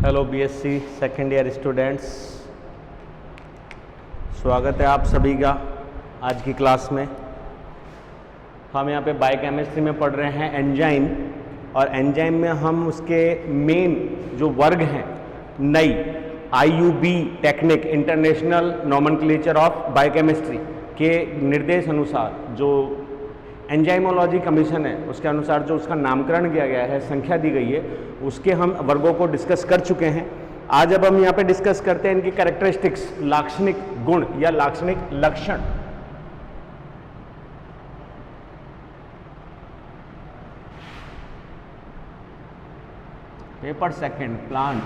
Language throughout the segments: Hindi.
Hello BSc second year students, स्वागत है आप सभी का आज की क्लास में। हम यहाँ पे बायोकेमिस्ट्री में पढ़ रहे हैं एंजाइम, और एंजाइम में हम उसके मेन जो वर्ग हैं नई IUB technique international nomenclature of biochemistry के निर्देश अनुसार जो एंजाइमोलॉजी कमीशन है उसके अनुसार जो उसका नामकरण किया गया है, संख्या दी गई है, उसके हम वर्गों को डिस्कस कर चुके हैं। आज अब हम यहाँ पे डिस्कस करते हैं इनकी कैरेक्टरिस्टिक्स, लाक्षणिक गुण या लाक्षणिक लक्षण। पेपर सेकंड प्लांट,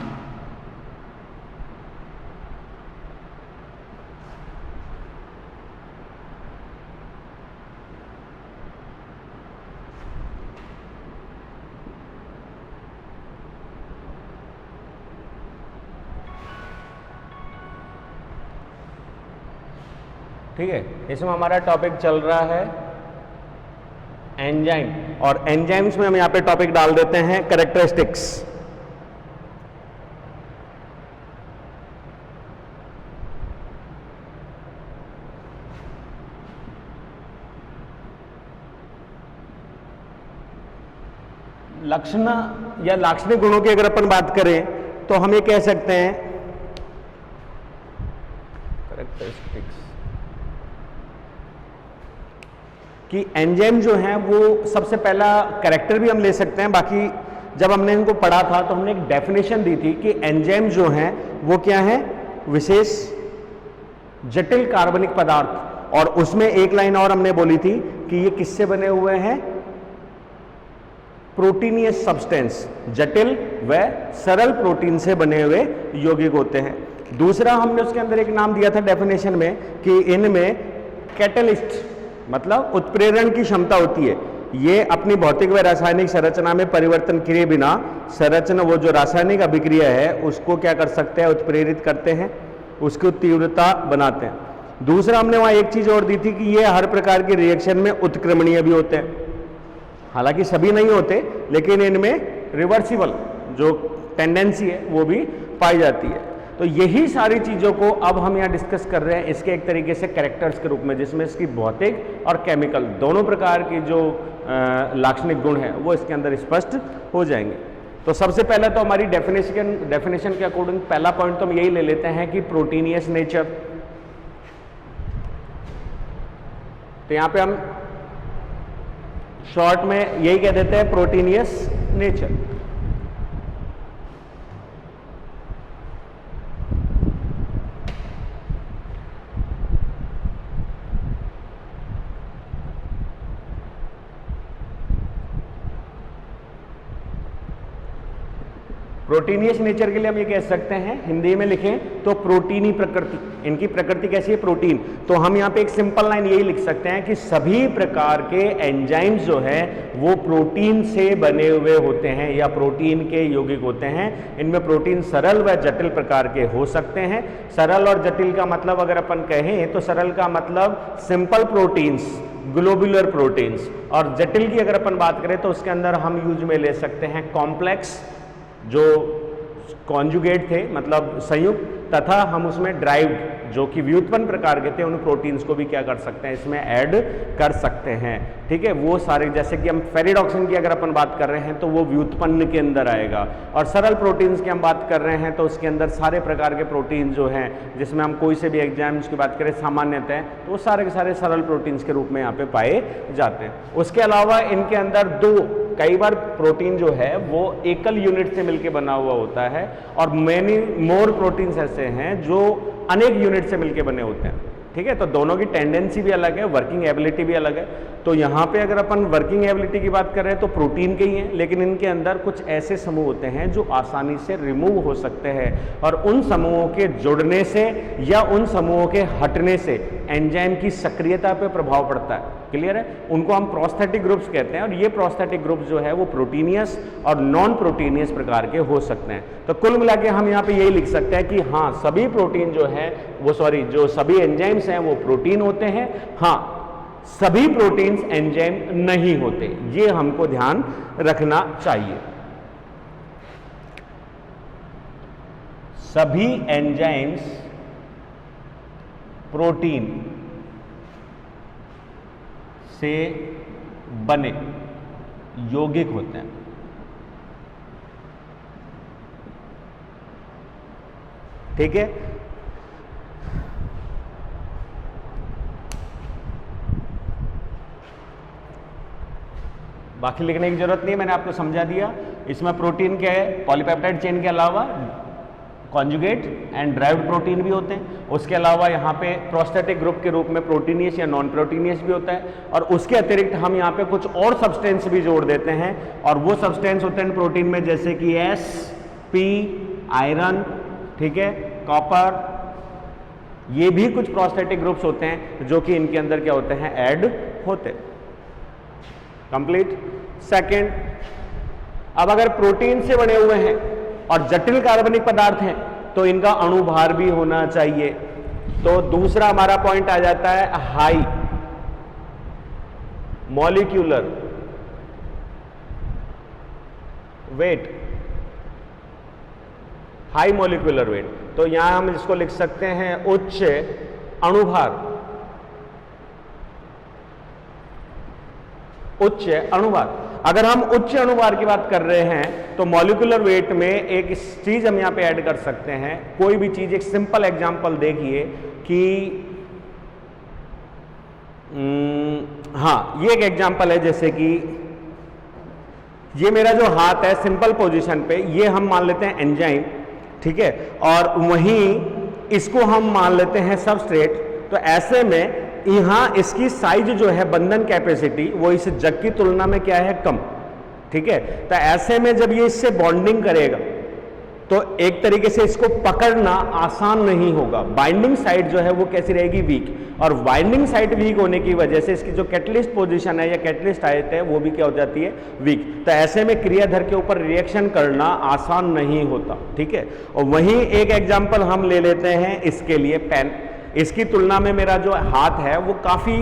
ठीक है। इसमें हमारा टॉपिक चल रहा है एंजाइम, और एंजाइम्स में हम यहाँ पे टॉपिक डाल देते हैं कैरेक्टरिस्टिक्स। लक्षण या लाक्षणिक गुणों की अगर अपन बात करें तो हम ये कह सकते हैं कैरेक्टरिस्टिक्स कि एंजाइम जो है वो सबसे पहला कैरेक्टर भी हम ले सकते हैं। बाकी जब हमने इनको पढ़ा था तो हमने एक डेफिनेशन दी थी कि एंजाइम जो है वो क्या है, विशेष जटिल कार्बनिक पदार्थ, और उसमें एक लाइन और हमने बोली थी कि ये किससे बने हुए हैं, प्रोटीनियस सब्सटेंस, जटिल व सरल प्रोटीन से बने हुए यौगिक होते हैं। दूसरा हमने उसके अंदर एक नाम दिया था डेफिनेशन में कि इनमें कैटलिस्ट मतलब उत्प्रेरण की क्षमता होती है। ये अपनी भौतिक व रासायनिक संरचना में परिवर्तन किए बिना संरचना, वो जो रासायनिक अभिक्रिया है उसको क्या कर सकते हैं, उत्प्रेरित करते हैं, उसकी तीव्रता बनाते हैं। दूसरा हमने वहां एक चीज और दी थी कि ये हर प्रकार की रिएक्शन में उत्क्रमणीय भी होते हैं। हालांकि सभी नहीं होते, लेकिन इनमें रिवर्सिबल जो टेंडेंसी है वो भी पाई जाती है। तो यही सारी चीजों को अब हम यहाँ डिस्कस कर रहे हैं इसके एक तरीके से कैरेक्टर्स के रूप में, जिसमें इसकी भौतिक और केमिकल दोनों प्रकार की जो लाक्षणिक गुण है वो इसके अंदर स्पष्ट हो जाएंगे। तो सबसे पहले तो हमारी डेफिनेशन के अकॉर्डिंग पहला पॉइंट तो हम यही ले लेते हैं कि प्रोटीनियस नेचर। तो यहाँ पे हम शॉर्ट में यही कह देते हैं प्रोटीनियस नेचर। प्रोटीनियस नेचर के लिए हम ये कह सकते हैं, हिंदी में लिखें तो प्रोटीनी प्रकृति। इनकी प्रकृति कैसी है, प्रोटीन। तो हम यहाँ पे एक सिंपल लाइन यही लिख सकते हैं कि सभी प्रकार के एंजाइम्स जो है वो प्रोटीन से बने हुए होते हैं या प्रोटीन के यौगिक होते हैं। इनमें प्रोटीन सरल व जटिल प्रकार के हो सकते हैं। सरल और जटिल का मतलब अगर अपन कहें तो सरल का मतलब सिंपल प्रोटीन्स, ग्लोबुलर प्रोटीन्स, और जटिल की अगर अपन बात करें तो उसके अंदर हम यूज में ले सकते हैं कॉम्प्लेक्स जो कॉन्जुगेट थे मतलब संयुक्त, तथा हम उसमें ड्राइव्ड जो कि व्युत्पन्न प्रकार के थे उन प्रोटीन्स को भी क्या कर सकते हैं, इसमें ऐड कर सकते हैं। ठीक है, वो सारे, जैसे कि हम फेरिडॉक्सिन की अगर अपन बात कर रहे हैं तो वो व्युत्पन्न के अंदर आएगा, और सरल प्रोटीन्स की हम बात कर रहे हैं तो उसके अंदर सारे प्रकार के प्रोटीन जो हैं, जिसमें हम कोई से भी एग्जाम्स की बात करें सामान्यतः तो वो सारे के सारे सरल प्रोटीन्स के रूप में यहाँ पे पाए जाते हैं। उसके अलावा इनके अंदर कई बार प्रोटीन जो है वो एकल यूनिट से मिलकर बना हुआ होता है, और मेनी मोर प्रोटीन्स ऐसे हैं जो अनेक यूनिट से मिलकर बने होते हैं। ठीक है, तो दोनों की टेंडेंसी भी अलग है, वर्किंग एबिलिटी भी अलग है। तो यहाँ पे अगर अपन वर्किंग एबिलिटी की बात करें तो प्रोटीन के ही हैं, लेकिन इनके अंदर कुछ ऐसे समूह होते हैं जो आसानी से रिमूव हो सकते हैं, और उन समूहों के जुड़ने से या उन समूहों के हटने से एंजाइम की सक्रियता पे प्रभाव पड़ता है। क्लियर है, उनको हम प्रोस्थेटिक ग्रुप्स कहते हैं, और ये प्रोस्थेटिक ग्रुप्स जो है वो प्रोटीनियस और नॉन प्रोटीनियस प्रकार के हो सकते हैं। तो कुल मिला के हम यहाँ पे यही लिख सकते हैं कि हाँ, सभी प्रोटीन जो है वो जो सभी एंजाइम्स हैं वो प्रोटीन होते हैं। हाँ, सभी प्रोटीन्स एंजाइम नहीं होते, ये हमको ध्यान रखना चाहिए। सभी एंजाइम्स प्रोटीन से बने यौगिक होते हैं। ठीक है, बाकी लिखने की जरूरत नहीं है, मैंने आपको समझा दिया। इसमें प्रोटीन क्या है, पॉलीपेप्टाइड चेन के अलावा कॉन्जुगेट एंड ड्राइव्ड प्रोटीन भी होते हैं। उसके अलावा यहाँ पे प्रोस्टेटिक ग्रुप के रूप में प्रोटीनियस या नॉन प्रोटीनियस भी होता है। और उसके अतिरिक्त हम यहाँ पे कुछ और सब्सटेंस भी जोड़ देते हैं, और वो सब्सटेंस होते हैं प्रोटीन में, जैसे कि एस, पी, आयरन, ठीक है, कॉपर, ये भी कुछ प्रोस्टेटिक ग्रुप्स होते हैं जो कि इनके अंदर क्या होते हैं, ऐड होते हैं। कंप्लीट। सेकेंड, अब अगर प्रोटीन से बने हुए हैं और जटिल कार्बनिक पदार्थ हैं तो इनका अणुभार भी होना चाहिए। तो दूसरा हमारा पॉइंट आ जाता है high molecular weight, high molecular weight. तो यहां हम इसको लिख सकते हैं उच्च अणुभार, उच्च अणुभार। अगर हम उच्च अणुभार की बात कर रहे हैं तो मॉलिक्यूलर वेट में एक चीज हम यहां पे ऐड कर सकते हैं, कोई भी चीज। एक सिंपल एग्जांपल देखिए कि हाँ, ये एक एग्जांपल है, जैसे कि ये मेरा जो हाथ है सिंपल पोजीशन पे, ये हम मान लेते हैं एंजाइम, ठीक है, और वहीं इसको हम मान लेते हैं सबस्ट्रेट। तो ऐसे में यहां इसकी साइज जो है, बंधन कैपेसिटी, वो इस जग की तुलना में क्या है, कम। ठीक है, तो ऐसे में जब ये इससे बॉन्डिंग करेगा तो एक तरीके से इसको पकड़ना आसान नहीं होगा। बाइंडिंग साइड जो है वो कैसी रहेगी, वीक। और बाइंडिंग साइड वीक होने की वजह से इसकी जो कैटलिस्ट पोजीशन है या कैटलिस्ट आयत है वो भी क्या हो जाती है, वीक। तो ऐसे में क्रियाधर के ऊपर रिएक्शन करना आसान नहीं होता। ठीक है, और वहीं एक एग्जाम्पल हम ले लेते हैं इसके लिए, पेन। इसकी तुलना में मेरा जो हाथ है वो काफी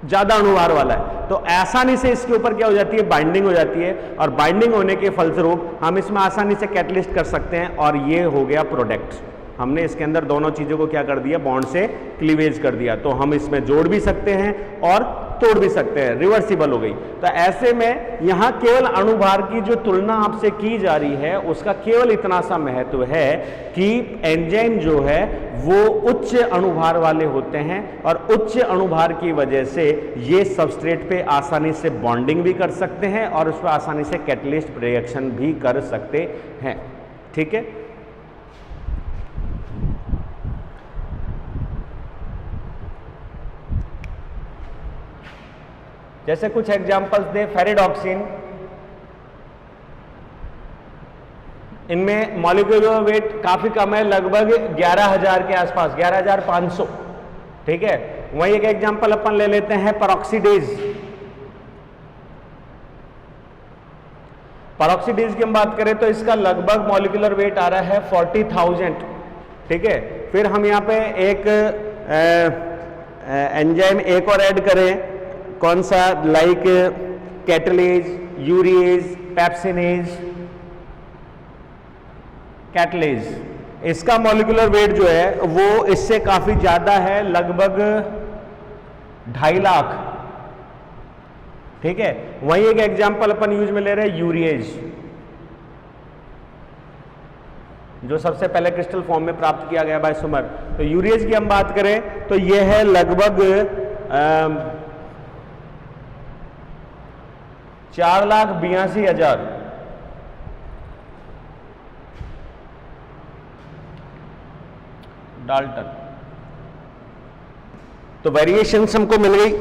ज्यादा अणुभार वाला है, तो आसानी से इसके ऊपर क्या हो जाती है, बाइंडिंग हो जाती है। और बाइंडिंग होने के फलस्वरूप हम इसमें आसानी से कैटलिस्ट कर सकते हैं, और ये हो गया प्रोडक्ट। हमने इसके अंदर दोनों चीजों को क्या कर दिया, बॉन्ड से क्लीवेज कर दिया। तो हम इसमें जोड़ भी सकते हैं और तोड़ भी सकते हैं, रिवर्सिबल हो गई। तो ऐसे में यहां केवल अणुभार की जो तुलना आपसे की जा रही है उसका केवल इतना सा महत्व है कि एंजाइम जो है वो उच्च अणुभार वाले होते हैं, और उच्च अणुभार की वजह से ये सबस्ट्रेट पे आसानी से बॉन्डिंग भी कर सकते हैं और उस पर आसानी से कैटलिस्ट रिएक्शन भी कर सकते हैं। ठीक है, जैसे कुछ एग्जांपल्स दे, फेरिडॉक्सिन, इनमें मॉलिक्यूलर वेट काफी कम है, लगभग 11,000 के आसपास, 11,500। ठीक है, वही एक एग्जांपल अपन ले लेते हैं पेरोक्सीडेज। पेरोक्सीडेज की हम बात करें तो इसका लगभग मॉलिक्यूलर वेट आ रहा है 40,000। ठीक है, फिर हम यहाँ पे एक एंजाइम एक और ऐड करें, कौन सा, लाइक कैटलेज, यूरिएज, पेप्सिनेज, कैटलेज। इसका मॉलिक्यूलर वेट जो है वो इससे काफी ज्यादा है, लगभग 2.5 लाख। ठीक है, वही एक एग्जांपल अपन यूज में ले रहे हैं, यूरिएज, जो सबसे पहले क्रिस्टल फॉर्म में प्राप्त किया गया बाय सुमर। तो यूरिएज की हम बात करें तो यह है लगभग 4,82,000। डाल्टन। तो वेरिएशंस हमको मिल गई,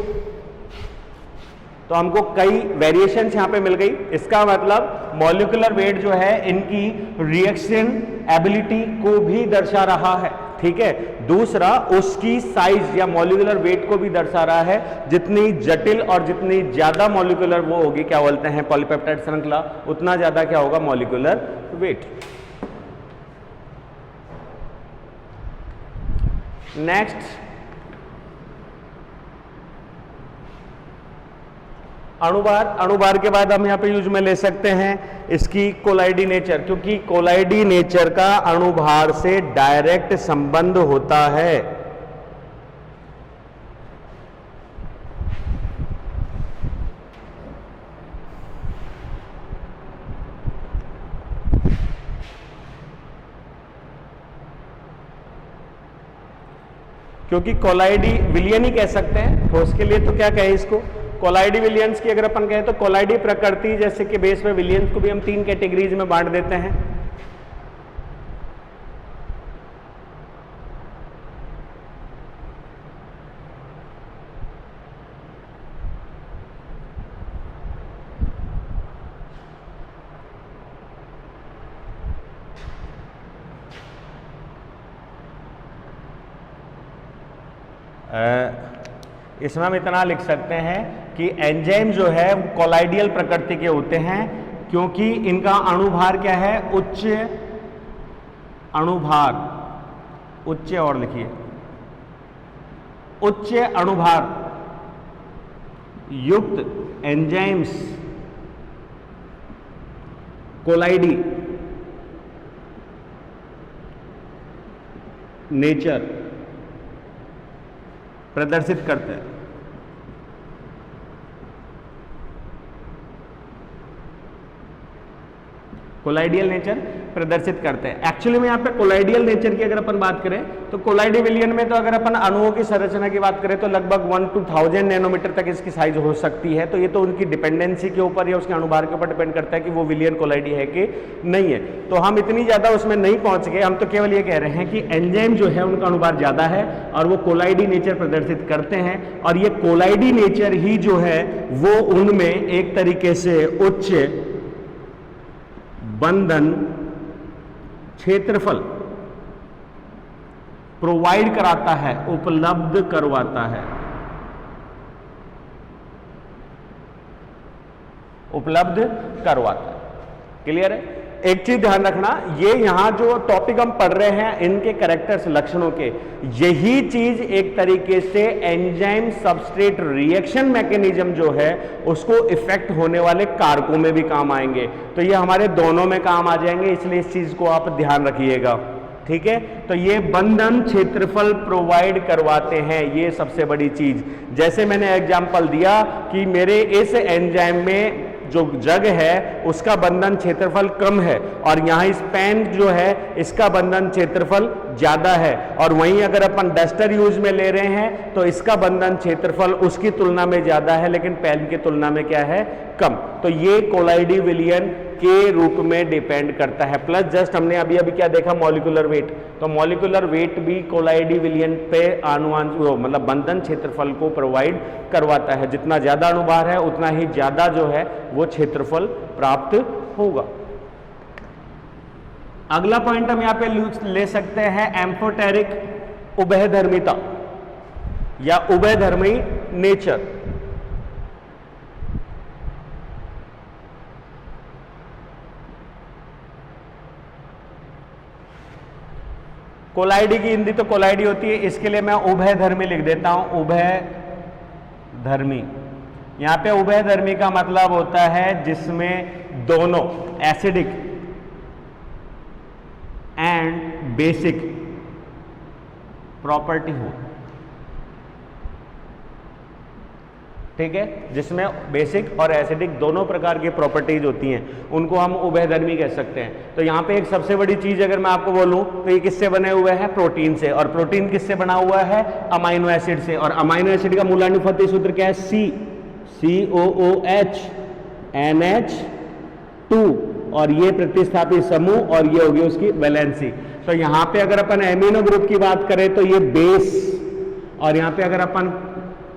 तो हमको कई वेरिएशंस यहां पे मिल गई। इसका मतलब मॉलिक्यूलर वेट जो है इनकी रिएक्शन एबिलिटी को भी दर्शा रहा है। ठीक है, दूसरा उसकी साइज या मॉलिक्यूलर वेट को भी दर्शा रहा है। जितनी जटिल और जितनी ज्यादा मॉलिक्यूलर वो होगी, क्या बोलते हैं, पॉलीपेप्टाइड श्रृंखला, उतना ज्यादा क्या होगा, मॉलिक्यूलर वेट। नेक्स्ट अणुभार के बाद हम यहाँ पे यूज में ले सकते हैं इसकी कोलाइडी नेचर, क्योंकि कोलाइडी नेचर का अणुभार से डायरेक्ट संबंध होता है। क्योंकि कोलाइडी विलियन ही कह सकते हैं ठोस के लिए, तो क्या कहे इसको कोलाइडी विलियंस की अगर अपन कहें तो कोलाइडी प्रकृति, जैसे कि बेस में विलियंस को भी हम 3 कैटेगरीज में बांट देते हैं। इसमें हम इतना लिख सकते हैं कि एंजाइम जो है वो कोलाइडियल प्रकृति के होते हैं, क्योंकि इनका अणुभार क्या है, उच्च अणुभार, उच्च और लिखिए उच्च अणुभार युक्त एंजाइम्स कोलाइडी नेचर प्रदर्शित करते हैं। कोलाइडियल नेचर प्रदर्शित करते हैं। एक्चुअली में यहाँ पे कोलाइडियल नेचर की अगर अपन बात करें तो कोलाइडी विलियन में तो अगर अपन अणुओं की संरचना की बात करें तो लगभग 1 to 1000 नैनोमीटर तक इसकी साइज हो सकती है। तो ये तो उनकी डिपेंडेंसी के ऊपर या उसके अणुभार के ऊपर डिपेंड करता है कि वो विलियन कोलाइडी है कि नहीं है। तो हम इतनी ज्यादा उसमें नहीं पहुंच गए, हम तो केवल ये कह रहे हैं कि एंजाइम जो है उनका अणुभार ज्यादा है और वो कोलाइडी नेचर प्रदर्शित करते हैं, और ये कोलाइडी नेचर ही जो है वो उनमें एक तरीके से उच्च बंधन क्षेत्रफल प्रोवाइड कराता है, उपलब्ध करवाता है, उपलब्ध करवाता है। क्लियर है? एक चीज ध्यान रखना, ये यहां जो टॉपिक हम पढ़ रहे हैं इनके कैरेक्टर्स लक्षणों के, यही चीज एक तरीके से एंजाइम सबस्ट्रेट रिएक्शन मैकेनिज्म जो है उसको इफेक्ट होने वाले कारकों में भी काम आएंगे। तो ये हमारे दोनों में काम आ जाएंगे, इसलिए इस चीज को आप ध्यान रखिएगा। ठीक है, तो ये बंधन क्षेत्रफल प्रोवाइड करवाते हैं, ये सबसे बड़ी चीज। जैसे मैंने एग्जांपल दिया कि मेरे इस एंजाइम में जो जग है उसका बंधन क्षेत्रफल कम है और यहां इस पेन जो है इसका बंधन क्षेत्रफल ज्यादा है, और वहीं अगर अपन डस्टर यूज में ले रहे हैं तो इसका बंधन क्षेत्रफल उसकी तुलना में ज्यादा है लेकिन पेन की तुलना में क्या है, कम। तो ये कोलाइडी विलियन के रूप में डिपेंड करता है। प्लस जस्ट हमने अभी अभी क्या देखा, मॉलिक्यूलर वेट, तो मॉलिक्यूलर वेट भी कोलाइडी विलियन पे मतलब बंधन क्षेत्रफल को प्रोवाइड करवाता है। जितना ज्यादा अणुभार है उतना ही ज्यादा जो है वो क्षेत्रफल प्राप्त होगा। अगला पॉइंट हम यहां पे ले सकते हैं एम्फोटेरिक उभयधर्मिता या उभयधर्मी नेचर। कोलाइडी की हिंदी तो कोलाइडी होती है, इसके लिए मैं उभयधर्मी लिख देता हूं, उभयधर्मी। यहां पे उभयधर्मी का मतलब होता है जिसमें दोनों एसिडिक एंड बेसिक प्रॉपर्टी हो। ठीक है, जिसमें बेसिक और एसिडिक दोनों प्रकार की प्रॉपर्टीज होती हैं, उनको हम उभयधर्मी कह सकते हैं। तो यहां पे एक सबसे बड़ी चीज अगर मैं आपको बोलूं तो ये किससे बने हुए हैं, प्रोटीन से, और प्रोटीन किससे बना हुआ है, अमाइनो एसिड से। और अमाइनो एसिड का मूलानुपाती सूत्र क्या है, COOH NH2, और ये प्रतिस्थापित समूह और ये होगी उसकी वैलेंसी। तो यहां पे अगर अपन एमिनो ग्रुप की बात करें तो ये बेस, और यहां पे अगर अपन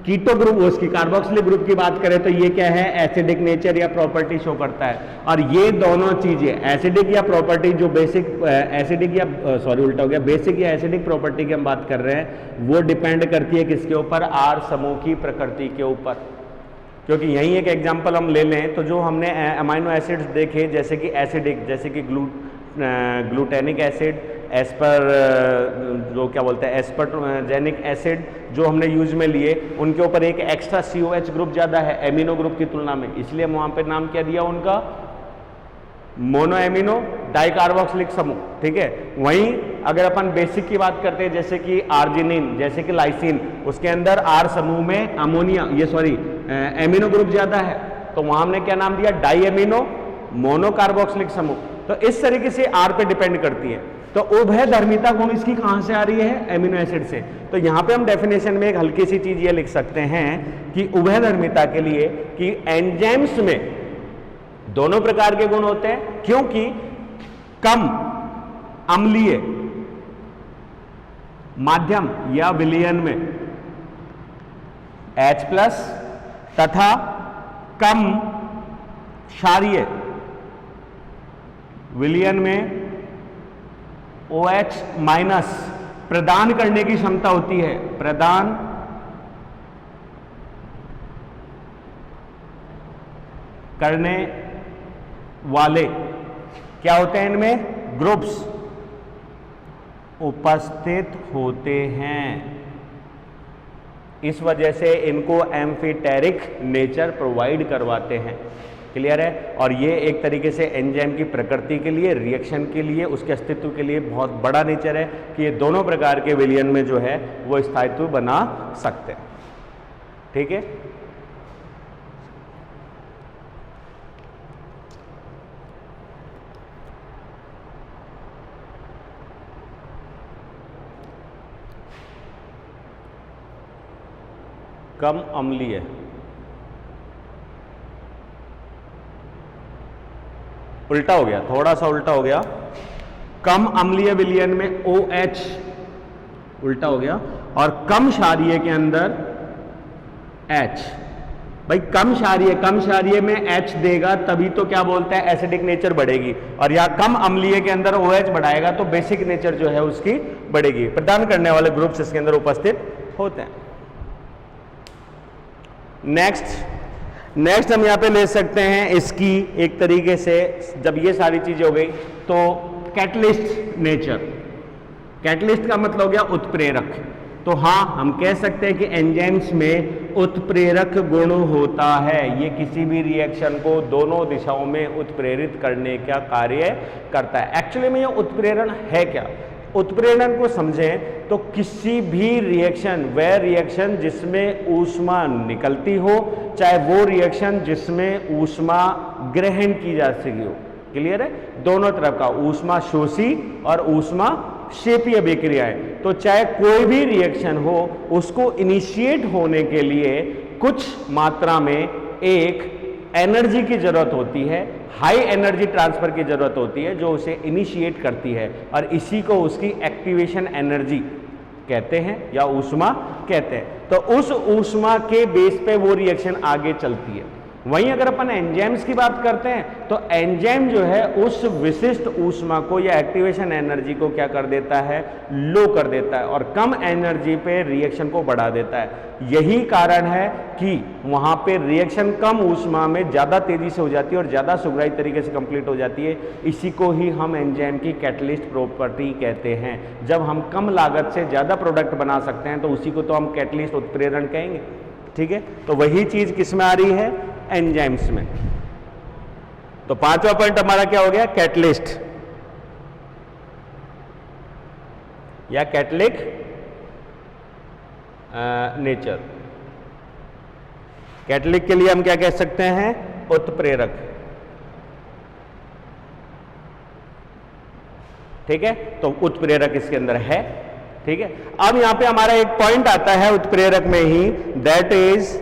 कीटो ग्रुप उसकी कार्बोक्सिलिक ग्रुप की बात करें तो ये क्या है, एसिडिक नेचर या प्रॉपर्टी शो करता है। और ये दोनों चीजें एसिडिक या प्रॉपर्टी जो बेसिक एसिडिक या उल्टा हो गया, बेसिक या एसिडिक प्रॉपर्टी की हम बात कर रहे हैं वो डिपेंड करती है किसके ऊपर, आर समूह की प्रकृति के ऊपर। क्योंकि यही एक एग्जांपल हम ले लें तो जो हमने अमाइनो एसिड्स देखे जैसे कि एसिडिक, जैसे कि ग्लूटेनिक एसिड एज पर जो क्या बोलते हैं एस्पर्जेनिक एसिड जो हमने यूज में लिए, उनके ऊपर एक एक्स्ट्रा COH ग्रुप ज़्यादा है एमिनो ग्रुप की तुलना में, इसलिए वहाँ पे नाम क्या दिया उनका, मोनो एमिनो डाइकार्बोक्सिलिक समूह। ठीक है, वहीं अगर अपन बेसिक की बात करते हैं जैसे कि आर्जिनिन, जैसे कि लाइसिन, उसके अंदर R समूह में अमोनिया एमिनो ग्रुप ज़्यादा है, तो वहाँ हमने क्या नाम दिया, डाई एमिनो मोनोकार्बोक्सिलिक समूह। तो इस तरीके से R पे डिपेंड करती है। तो उभयधर्मिता गुण इसकी कहां से आ रही है, एमिनो एसिड से। तो यहां पे हम डेफिनेशन में एक हल्की सी चीज ये लिख सकते हैं कि उभयधर्मिता के लिए कि एंजाइम्स में दोनों प्रकार के गुण होते हैं, क्योंकि कम अम्लीय माध्यम या विलयन में H+ तथा कम क्षारीय विलयन में OH- प्रदान करने की क्षमता होती है, प्रदान करने वाले क्या होते हैं, इनमें ग्रुप्स उपस्थित होते हैं। इस वजह से इनको एम्फीटेरिक नेचर प्रोवाइड करवाते हैं। क्लियर है। और ये एक तरीके से एंजाइम की प्रकृति के लिए, रिएक्शन के लिए, उसके अस्तित्व के लिए बहुत बड़ा नेचर है कि ये दोनों प्रकार के विलयन में जो है वो स्थायित्व बना सकते हैं। ठीक है, कम अम्लीय उल्टा हो गया, थोड़ा सा उल्टा हो गया, कम अम्लीय विलयन में OH उल्टा हो गया और कम क्षारीय के अंदर H। भाई कम क्षारीय में H देगा तभी तो क्या बोलते हैं एसिडिक नेचर बढ़ेगी, और या कम अम्लीय के अंदर OH बढ़ाएगा तो बेसिक नेचर जो है उसकी बढ़ेगी। प्रदान करने वाले ग्रुप्स इसके अंदर उपस्थित होते हैं। नेक्स्ट हम यहां पे ले सकते हैं इसकी एक तरीके से, जब ये सारी चीजें हो गई तो कैटलिस्ट नेचर। कैटलिस्ट का मतलब हो गया उत्प्रेरक। तो हाँ, हम कह सकते हैं कि एंजाइम्स में उत्प्रेरक गुण होता है। ये किसी भी रिएक्शन को दोनों दिशाओं में उत्प्रेरित करने का कार्य करता है। एक्चुअली में ये उत्प्रेरण है क्या, उत्प्रेरण को समझें तो किसी भी रिएक्शन, वह रिएक्शन जिसमें ऊष्मा निकलती हो, चाहे वो रिएक्शन जिसमें ऊष्मा ग्रहण की जा सकी हो। क्लियर है, दोनों तरफ का, ऊष्मा शोषी और ऊष्मा क्षेपीय अभिक्रियाएं। तो चाहे कोई भी रिएक्शन हो, उसको इनिशिएट होने के लिए कुछ मात्रा में एक एनर्जी की जरूरत होती है, हाई एनर्जी ट्रांसफर की जरूरत होती है जो उसे इनिशिएट करती है, और इसी को उसकी एक्टिवेशन एनर्जी कहते हैं या ऊष्मा कहते हैं। तो उस ऊष्मा के बेस पे वो रिएक्शन आगे चलती है। वहीं अगर अपन एंजाइम्स की बात करते हैं तो एंजाइम जो है उस विशिष्ट ऊष्मा को या एक्टिवेशन एनर्जी को क्या कर देता है, लो कर देता है, और कम एनर्जी पे रिएक्शन को बढ़ा देता है। यही कारण है कि वहां पे रिएक्शन कम ऊष्मा में ज्यादा तेजी से हो जाती है और ज्यादा सुगराई तरीके से कंप्लीट हो जाती है। इसी को ही हम एंजाइम की कैटलिस्ट प्रॉपर्टी कहते हैं। जब हम कम लागत से ज्यादा प्रोडक्ट बना सकते हैं तो उसी को तो हम कैटलिस्ट उत्प्रेरण कहेंगे। ठीक है, तो वही चीज किस में आ रही है, एंजाइम्स में। तो पांचवा पॉइंट हमारा क्या हो गया, कैटलिस्ट या कैटलिक नेचर। कैटलिक के लिए हम क्या कह सकते हैं, उत्प्रेरक। ठीक है, तो उत्प्रेरक इसके अंदर है। ठीक है, अब यहां पे हमारा एक पॉइंट आता है उत्प्रेरक में ही, that is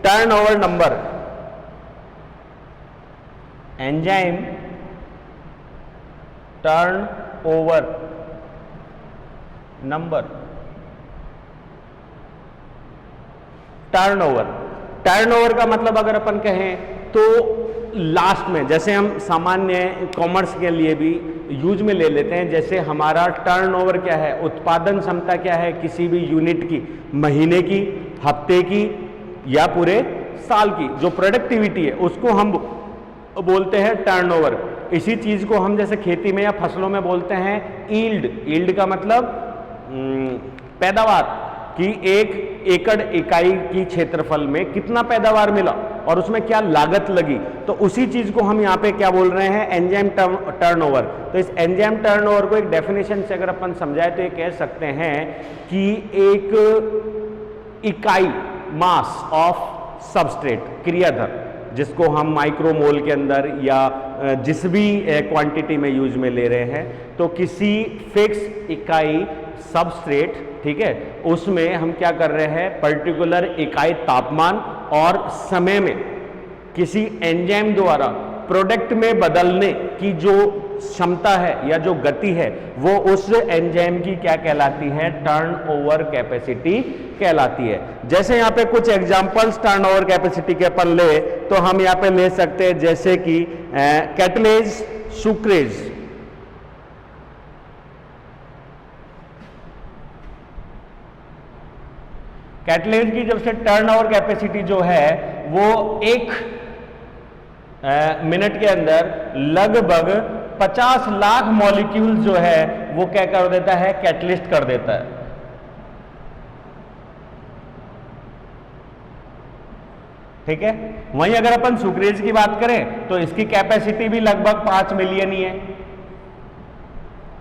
turnover number. Enzyme turnover number. Turnover का मतलब अगर अपन कहें तो लास्ट में, जैसे हम सामान्य कॉमर्स के लिए भी यूज में ले लेते हैं, जैसे हमारा टर्नओवर क्या है, उत्पादन क्षमता क्या है किसी भी यूनिट की, महीने की, हफ्ते की या पूरे साल की जो प्रोडक्टिविटी है उसको हम बोलते हैं टर्नओवर। इसी चीज को हम जैसे खेती में या फसलों में बोलते हैं ईल्ड। ईल्ड का मतलब पैदावार, कि 1 एकड़ इकाई की क्षेत्रफल में कितना पैदावार मिला और उसमें क्या लागत लगी। तो उसी चीज को हम यहाँ पे क्या बोल रहे हैं, एंजाइम टर्नओवर। तो इस एंजाइम टर्नओवर को एक डेफिनेशन से अगर अपन समझाए तो ये कह सकते हैं कि एक इकाई मास ऑफ सबस्ट्रेट, क्रियाधर, जिसको हम माइक्रोमोल के अंदर या जिस भी क्वांटिटी में यूज में ले रहे हैं, तो किसी फिक्स इकाई सबस्ट्रेट, ठीक है, उसमें हम क्या कर रहे हैं, पर्टिकुलर इकाई तापमान और समय में किसी एंजाइम द्वारा प्रोडक्ट में बदलने की जो क्षमता है या जो गति है, वो उस एंजाइम की क्या कहलाती है, टर्नओवर कैपेसिटी कहलाती है। जैसे यहाँ पे कुछ एग्जांपल्स टर्नओवर कैपेसिटी के अपन ले, तो हम यहाँ पे ले सकते हैं जैसे कि कैटलेज, सुक्रेज। कैटलेज की जब से टर्नओवर कैपेसिटी जो है वो 1 मिनट के अंदर लगभग 50 लाख मॉलिक्यूल जो है वो क्या कर देता है, कैटलिस्ट कर देता है। ठीक है, वहीं अगर अपन सुक्रेज की बात करें तो इसकी कैपेसिटी भी लगभग 5 मिलियन ही है।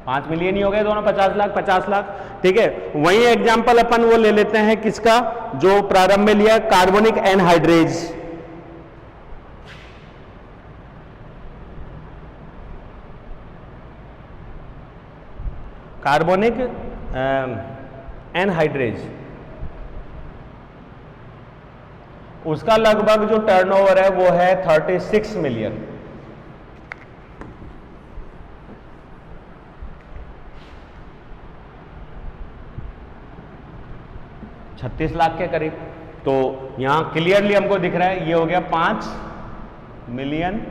5 मिलियन ही हो गए दोनों, 50 लाख। ठीक है, वहीं एग्जांपल अपन वो ले लेते हैं किसका, जो प्रारंभ में लिया, कार्बोनिक एनहाइड्रेज। कार्बोनिक एनहाइड्रेज, उसका लगभग जो टर्नओवर है वो है 36 मिलियन। $36 लाख के करीब। तो यहां क्लियरली हमको दिख रहा है, ये हो गया 5 मिलियन,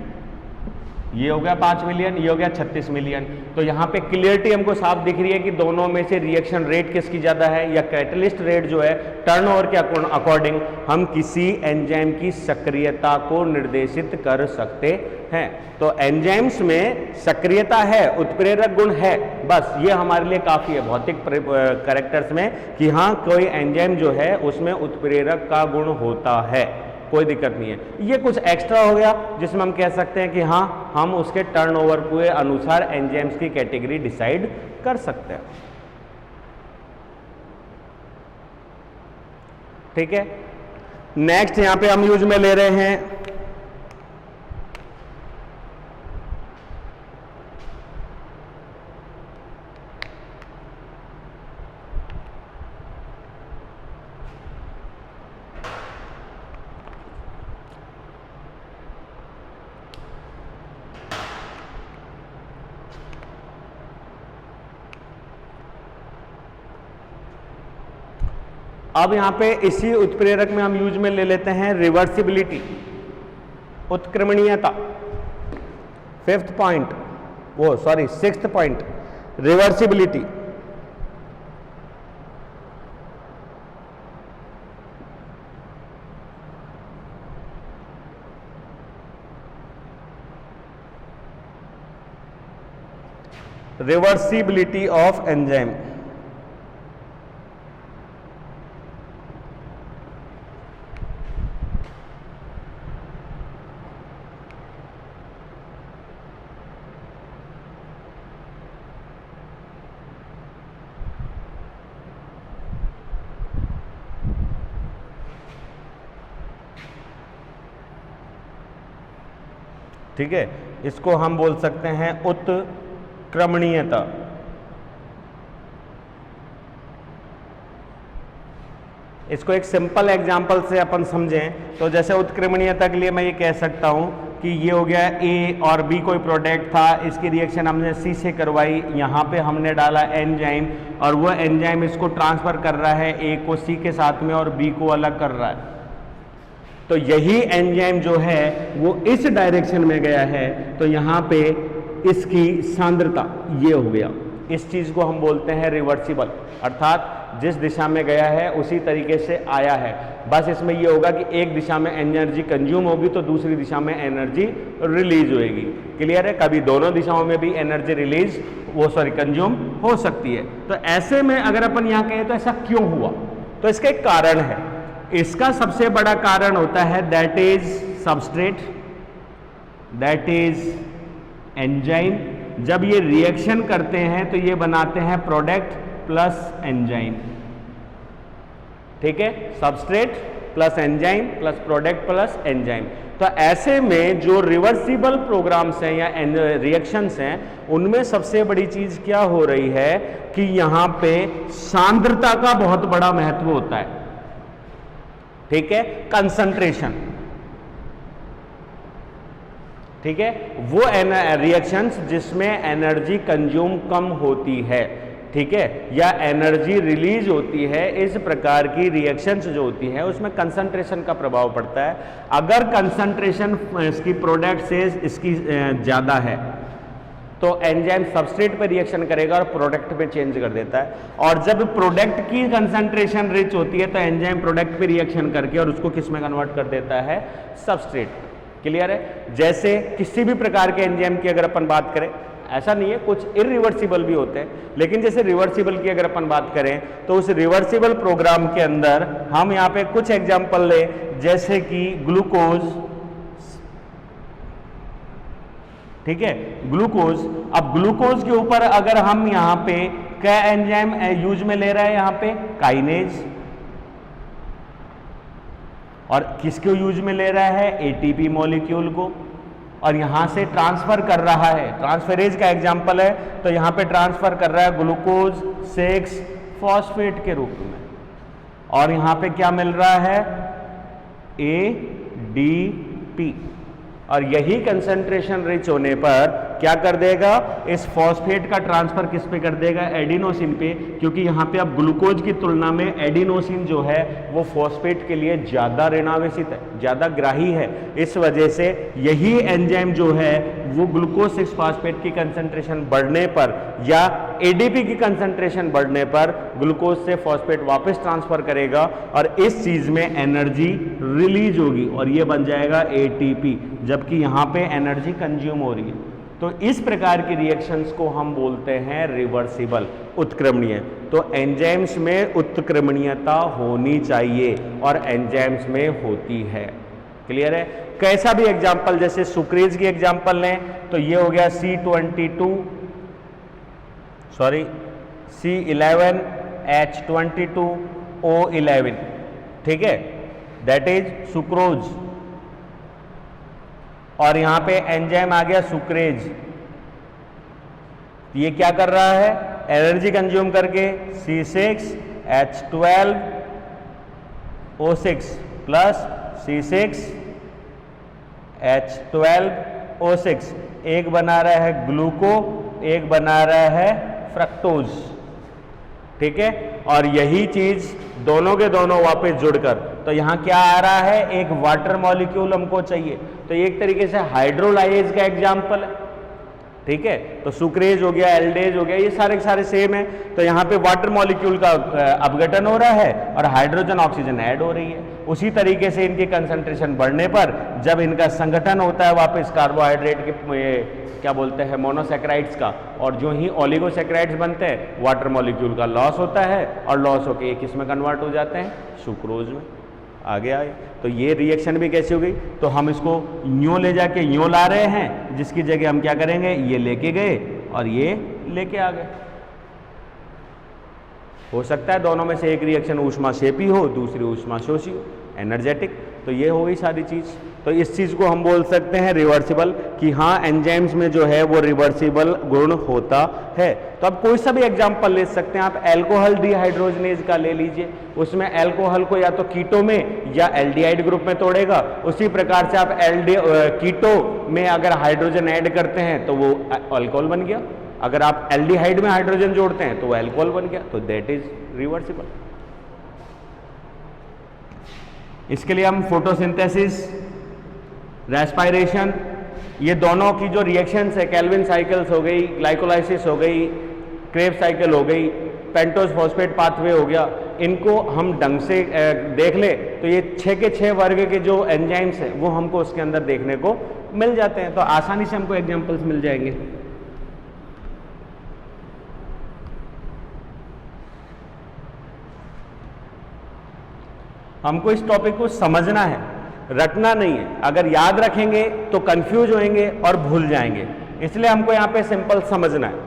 ये हो गया 5 मिलियन, ये हो गया 36 मिलियन। तो यहां पे क्लियरिटी हमको साफ दिख रही है कि दोनों में से रिएक्शन रेट किसकी ज्यादा है, या कैटलिस्ट रेट जो है टर्नओवर के अकॉर्डिंग हम किसी एंजाइम की सक्रियता को निर्देशित कर सकते हैं। तो एंजाइम्स में सक्रियता है, उत्प्रेरक गुण है, बस ये हमारे लिए काफी है भौतिक कैरेक्टर्स में कि हाँ कोई एंजाइम जो है उसमें उत्प्रेरक का गुण होता है, कोई दिक्कत नहीं है। ये कुछ एक्स्ट्रा हो गया जिसमें हम कह सकते हैं कि हाँ हम उसके टर्नओवर के अनुसार एंजाइम्स की कैटेगरी डिसाइड कर सकते हैं। ठीक है, नेक्स्ट यहां पे हम यूज में ले रहे हैं अब यहां पे इसी उत्प्रेरक में हम यूज में ले लेते हैं रिवर्सिबिलिटी, उत्क्रमणीयता। 6th point reversibility. Reversibility of enzyme. ठीक है, इसको हम बोल सकते हैं उत्क्रमणीयता। इसको एक सिंपल एग्जांपल से अपन समझें तो जैसे उत्क्रमणीयता के लिए मैं ये कह सकता हूं कि ये हो गया ए और बी कोई प्रोडक्ट था, इसकी रिएक्शन हमने सी से करवाई, यहाँ पे हमने डाला एंजाइम और वो एंजाइम इसको ट्रांसफर कर रहा है, ए को सी के साथ में और बी को अलग कर रहा है। तो यही एंजाइम जो है वो इस डायरेक्शन में गया है, तो यहाँ पे इसकी सांद्रता ये हो गया। इस चीज को हम बोलते हैं रिवर्सिबल, अर्थात जिस दिशा में गया है उसी तरीके से आया है। बस इसमें ये होगा कि एक दिशा में एनर्जी कंज्यूम होगी तो दूसरी दिशा में एनर्जी रिलीज होएगी। क्लियर है? कभी दोनों दिशाओं में भी एनर्जी रिलीज कंज्यूम हो सकती है। तो ऐसे में अगर अपन यहाँ कहें तो ऐसा क्यों हुआ, तो इसका एक कारण है। इसका सबसे बड़ा कारण होता है that is substrate, that is enzyme. जब ये रिएक्शन करते हैं तो ये बनाते हैं प्रोडक्ट प्लस एंजाइम। ठीक है? Substrate plus enzyme plus product plus enzyme. तो ऐसे में जो रिवर्सिबल प्रोग्राम्स हैं या रिएक्शंस हैं उनमें सबसे बड़ी चीज क्या हो रही है कि यहां पे सांद्रता का बहुत बड़ा महत्व होता है। ठीक है? कंसंट्रेशन। ठीक है? वो रिएक्शंस जिसमें एनर्जी कंज्यूम कम होती है, ठीक है, या एनर्जी रिलीज होती है, इस प्रकार की रिएक्शंस जो होती है उसमें कंसंट्रेशन का प्रभाव पड़ता है। अगर कंसंट्रेशन इसकी प्रोडक्ट से इसकी ज्यादा है तो एंजाइम सबस्ट्रेट पर रिएक्शन करेगा और प्रोडक्ट पे चेंज कर देता है, और जब प्रोडक्ट की कंसंट्रेशन रिच होती है तो एंजाइम प्रोडक्ट पे रिएक्शन करके और उसको किस में कन्वर्ट कर देता है? सबस्ट्रेट। क्लियर है? जैसे किसी भी प्रकार के एंजाइम की अगर अपन बात करें, ऐसा नहीं है, कुछ इरिवर्सिबल भी होते हैं, लेकिन जैसे रिवर्सिबल की अगर अपन बात करें तो उस रिवर्सिबल प्रोग्राम के अंदर हम यहां पे कुछ एग्जांपल ले, जैसे कि ग्लूकोज। ठीक है? ग्लूकोज। अब ग्लूकोज के ऊपर अगर हम यहां पे क्या एंजाइम यूज में ले रहे हैं? यहां पे काइनेज। और किसको यूज में ले रहा है? एटीपी मॉलिक्यूल को, और यहां से ट्रांसफर कर रहा है। ट्रांसफरेज का एग्जांपल है, तो यहां पे ट्रांसफर कर रहा है ग्लूकोज 6 फॉस्फेट के रूप में, और यहां पे क्या मिल रहा है? ADP। और यही कंसंट्रेशन रिच होने पर क्या कर देगा? इस फॉस्फेट का ट्रांसफर किस पे कर देगा? एडिनोसिन पे, क्योंकि यहां पे अब ग्लूकोज की तुलना में एडिनोसिन जो है वो फॉस्फेट के लिए ज्यादा ऋणावेशित है, ज्यादा ग्राही है। इस वजह से यही एंजाइम जो है वो ग्लूकोज 6 फॉस्फेट की कंसंट्रेशन बढ़ने पर या एडीपी की कंसंट्रेशन बढ़ने पर ग्लूकोज से फॉस्फेट वापस ट्रांसफर करेगा और इस चीज में एनर्जी रिलीज होगी और ये बन जाएगा एटीपी, जबकि यहां पे एनर्जी कंज्यूम हो रही है। तो इस प्रकार की रिएक्शंस को हम बोलते हैं रिवर्सिबल, उत्क्रमणीय। तो एंजाइम्स में उत्क्रमणीयता होनी चाहिए और एंजाइम्स में होती है। क्लियर है? कैसा भी एग्जाम्पल, जैसे सुक्रेज की एग्जाम्पल लें तो ये हो गया C11H22O11, ठीक है, दैट इज सुक्रोज। और यहां पे एंजाइम आ गया सुक्रेज। ये क्या कर रहा है? एनर्जी कंज्यूम करके C6H12O6 प्लस C6H12O6 एक बना रहा है ग्लूको, एक बना रहा है फ्रक्टोज। ठीक है? और यही चीज दोनों के दोनों वापस जुड़कर, तो यहां क्या आ रहा है? एक वाटर मॉलिक्यूल हमको चाहिए, तो एक तरीके से हाइड्रोलाइज का एग्जाम्पल है। ठीक है? तो सुक्रेज हो गया, एल्डेज हो गया, ये सारे सारे सेम है। तो यहाँ पे वाटर मॉलिक्यूल का अपघटन हो रहा है और हाइड्रोजन ऑक्सीजन ऐड हो रही है। उसी तरीके से इनकी कंसंट्रेशन बढ़ने पर जब इनका संगठन होता है वापस कार्बोहाइड्रेट के क्या बोलते हैं मोनोसैकेराइड्स का, और जो ही ओलिगोसैकेराइड्स बनते हैं वाटर मॉलिक्यूल का लॉस होता है और लॉस होकर किस में कन्वर्ट हो जाते हैं? सुक्रोज में। आगे आए तो ये रिएक्शन भी कैसी हो गई? तो हम इसको यूं ले जाके यूं ला रहे हैं, जिसकी जगह हम क्या करेंगे? ये लेके गए और ये लेके आ गए। हो सकता है दोनों में से एक रिएक्शन ऊष्माक्षेपी हो, दूसरी ऊष्माशोषी हो, एनर्जेटिक। तो ये हो गई सारी चीज। तो इस चीज को हम बोल सकते हैं रिवर्सिबल, कि हाँ एंजाइम्स में जो है वो रिवर्सिबल गुण होता है। तो अब कोई सा भी एग्जांपल ले सकते हैं आप। अल्कोहल डिहाइड्रोजनेज का ले लीजिए, उसमें अल्कोहल को या तो कीटो में या एल्डिहाइड ग्रुप में तोड़ेगा। उसी प्रकार से आप कीटो में अगर हाइड्रोजन ऐड करते हैं तो वो अल्कोहल बन गया, अगर आप एल्डिहाइड में हाइड्रोजन जोड़ते हैं तो वो अल्कोहल बन गया। तो दैट इज रिवर्सिबल। इसके लिए हम फोटोसिंथेसिस, रेस्पायरेशन, ये दोनों की जो रिएक्शंस है, केल्विन साइकिल्स हो गई, ग्लाइकोलाइसिस हो गई, क्रेब्स साइकिल हो गई, पेंटोज फॉस्फेट पाथवे हो गया, इनको हम ढंग से देख ले तो ये 6 के 6 वर्ग के जो एंजाइम्स हैं वो हमको उसके अंदर देखने को मिल जाते हैं। तो आसानी से हमको एग्जांपल्स मिल जाएंगे। हमको इस टॉपिक को समझना है, रटना नहीं है। अगर याद रखेंगे तो कंफ्यूज होंगे और भूल जाएंगे, इसलिए हमको यहाँ पे सिंपल समझना है।